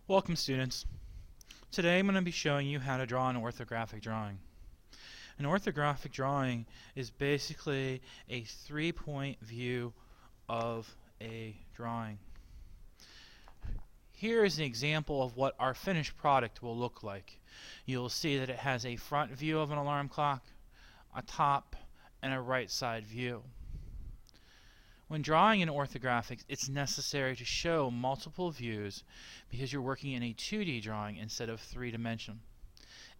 Welcome, students. Today I'm going to be showing you how to draw an orthographic drawing. An orthographic drawing is basically a three-point view of a drawing. Here is an example of what our finished product will look like. You'll see that it has a front view of an alarm clock, a top, and a right side view. When drawing in orthographics, it's necessary to show multiple views because you're working in a 2D drawing instead of 3-dimensional.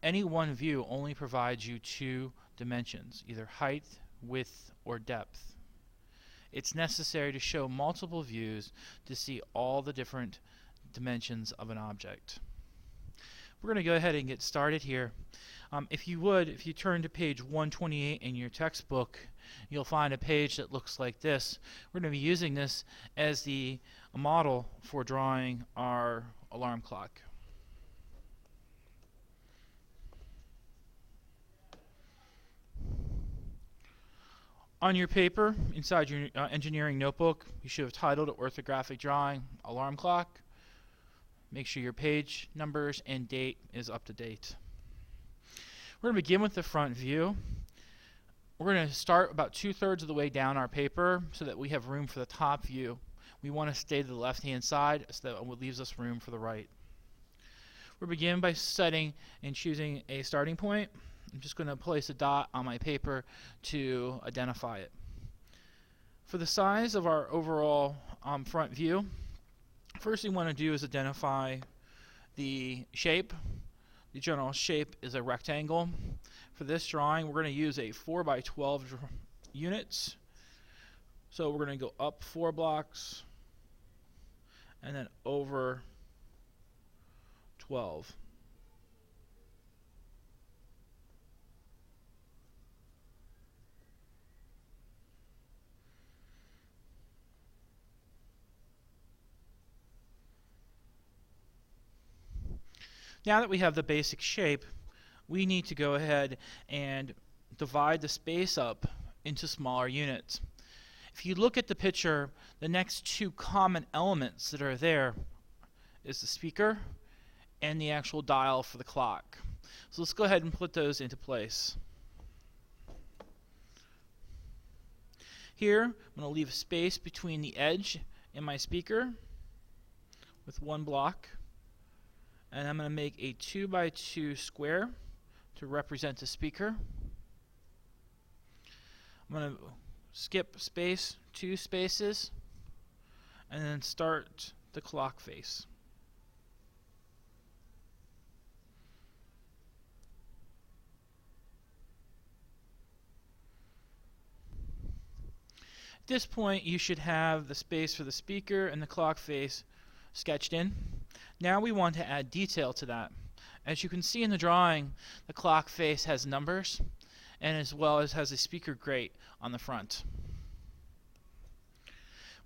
Any one view only provides you 2 dimensions, either height, width, or depth. It's necessary to show multiple views to see all the different dimensions of an object. We're going to go ahead and get started here. If you turn to page 128 in your textbook, you'll find a page that looks like this. We're going to be using this as the model for drawing our alarm clock. On your paper, inside your engineering notebook, you should have titled it Orthographic Drawing Alarm Clock. Make sure your page numbers and date is up to date. We're going to begin with the front view. We're going to start about 2/3 of the way down our paper so that we have room for the top view. We want to stay to the left-hand side so that it leaves us room for the right. We'll begin by setting and choosing a starting point. I'm just going to place a dot on my paper to identify it. For the size of our overall front view, first thing we want to do is identify the shape. The general shape is a rectangle. For this drawing, we're going to use a 4x12 units. So we're going to go up 4 blocks and then over 12. Now that we have the basic shape, we need to go ahead and divide the space up into smaller units. If you look at the picture, the next 2 common elements that are there is the speaker and the actual dial for the clock. So let's go ahead and put those into place. Here, I'm going to leave a space between the edge and my speaker with 1 block. And I'm going to make a 2x2 square to represent the speaker. I'm going to skip 2 spaces, and then start the clock face. At this point, you should have the space for the speaker and the clock face sketched in. Now we want to add detail to that. As you can see in the drawing, the clock face has numbers and as well as has a speaker grate on the front.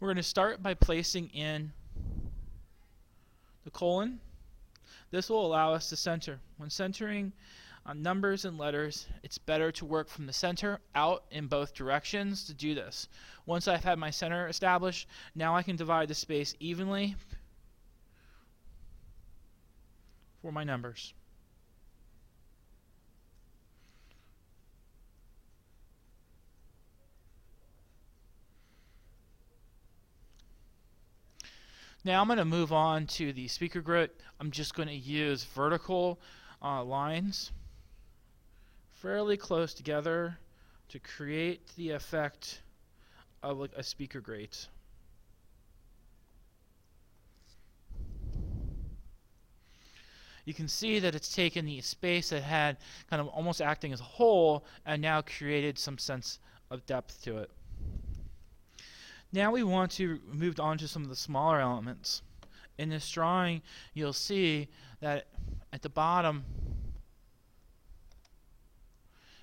We're going to start by placing in the colon. This will allow us to center. When centering numbers and letters, it's better to work from the center out in both directions to do this. Once I've had my center established, now I can divide the space evenly for my numbers. Now I'm going to move on to the speaker grate. I'm just going to use vertical lines fairly close together to create the effect of like a speaker grate. You can see that it's taken the space that had kind of almost acting as a hole and now created some sense of depth to it. Now we want to move on to some of the smaller elements. In this drawing, you'll see that at the bottom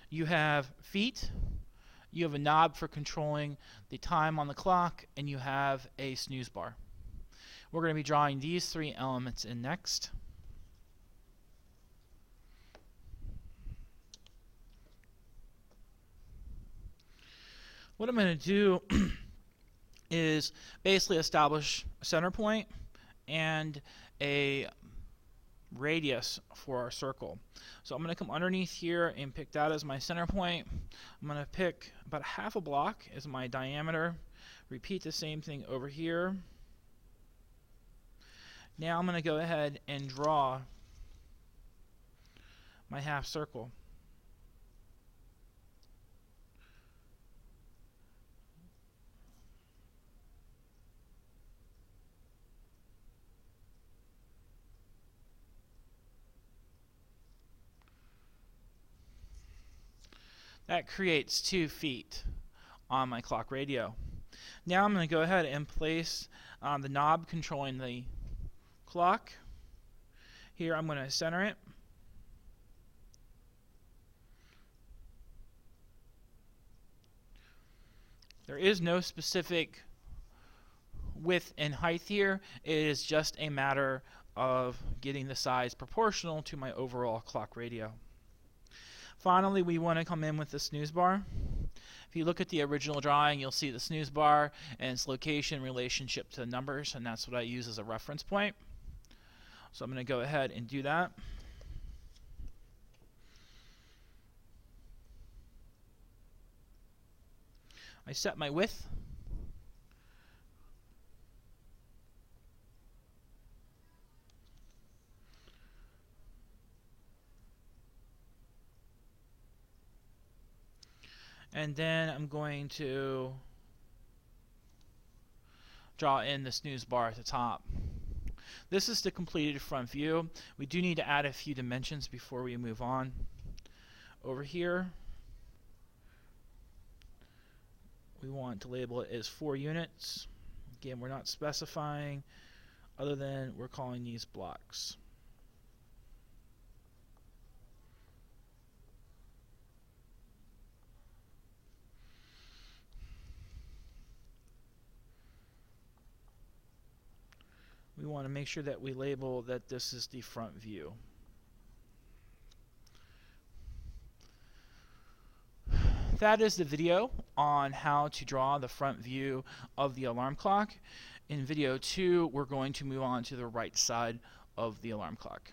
you have feet, you have a knob for controlling the time on the clock, and you have a snooze bar. We're going to be drawing these 3 elements in next. What I'm going to do is basically establish a center point and a radius for our circle. So I'm going to come underneath here and pick that as my center point. I'm going to pick about half a block as my diameter. Repeat the same thing over here. Now I'm going to go ahead and draw my half circle. That creates 2 feet on my clock radio. Now I'm going to go ahead and place the knob controlling the clock. Here I'm going to center it. There is no specific width and height here. It is just a matter of getting the size proportional to my overall clock radio. Finally, we want to come in with the snooze bar. If you look at the original drawing, you'll see the snooze bar and its location in relationship to the numbers, and that's what I use as a reference point. So I'm going to go ahead and do that. I set my width. And then I'm going to draw in the snooze bar at the top. This is the completed front view. We do need to add a few dimensions before we move on. Over here, we want to label it as 4 units. Again, we're not specifying other than we're calling these blocks. We want to make sure that we label that this is the front view. That is the video on how to draw the front view of the alarm clock. In video 2, we're going to move on to the right side of the alarm clock.